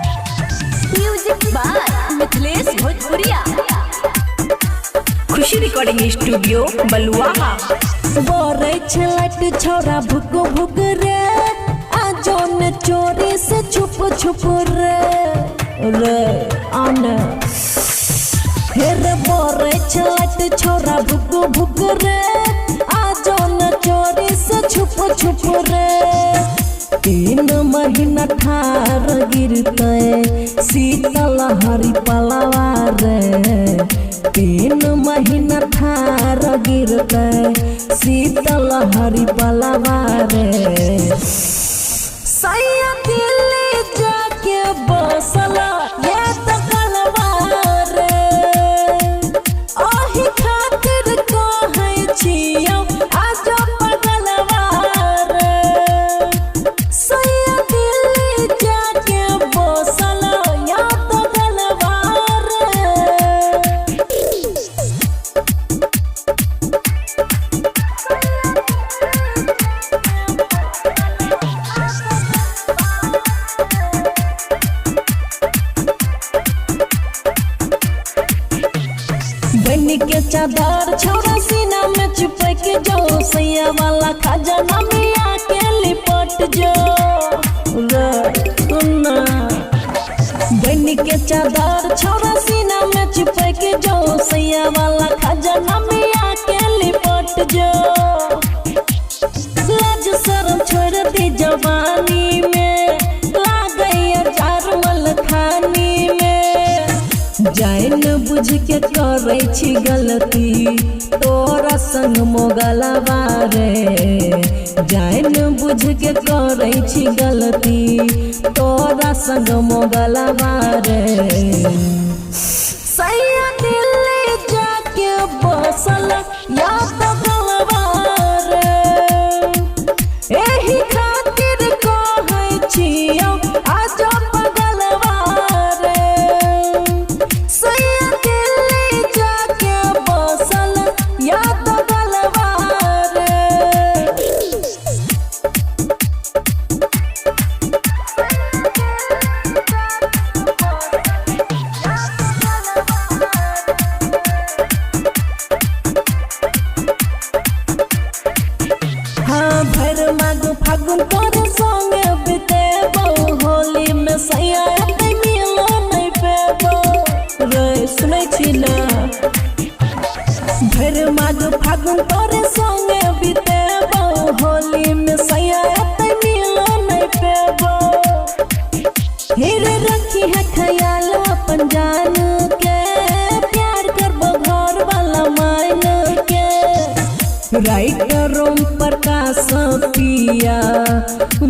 Music by Mithilesh भोजपुरिया। खुशी recording studio बलुआहा। बोरे छलट छोरा भुक भुक रे आजो न चोरी से छुप छुप रे आने फिर बोरे छलट छोरा भुक भुक रे आजो न चोरी से छुप छुप रे 3 महीना ठार गिरते शीतल हरी पलवा रे 3 महीना ठार गिरते शीतल हरी पलवा रे सैया दिल्ली जाके बसला ये तो गलवा रे ओही खातिर कहै छियौ आजो पगलवा रे सैया दिल्ली जाके बसला ये तो गलवा रे। बनी के चादर छोड़ा सीना में छुपे के जो सैया वाला खजाना में आके लिपट जो बनी के चादर छोड़ा सीना में छुपे के जो सैया वाला खजाना में आके लिपट जो लाज शर्म छोड़ दी जवानी में लागैया जारमल खानी में जान बुझ के करे छी गलती तोरा संग मोगलवा रे जान बुझ के करे छी गलती तोरा संग मोगलवा रे सैया दिल्ली जाके बसल या तो गलवा रे एही खातिर कहै छियौ आजो पगलवा रे सैया दिल्ली जाके बसल या तो गलवा रे। हाँ भर माग फागुन तोरे संगे बितेबो होली में सैया एते मिलो नहीं पेबो रे सुनै छी ना भर माग फागुन तोरे संगे बितेबो होली में सैया एते मिलो नहीं पेबो हिर रखी है ख्याल अपन जान के प्यार करबो घर वाला मान के राइटर ओम प्रकाश पिया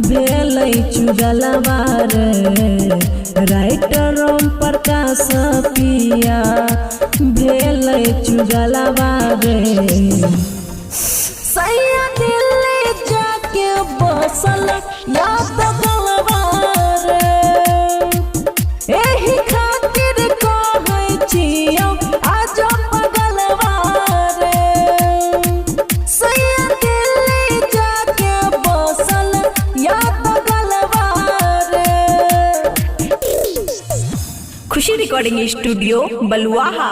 भेलै चुगलवा रे राइटर ओम प्रकाश पिया भेलै चुगलवा रे सैया दिल्ली जाके बसल या तो गलवा रे एही खातिर कहै छियौ आजो पगलवा रे सैया दिल्ली जाके बसल या तो गलवा रे। खुशी रिकॉर्डिंग स्टूडियो बलुआहा।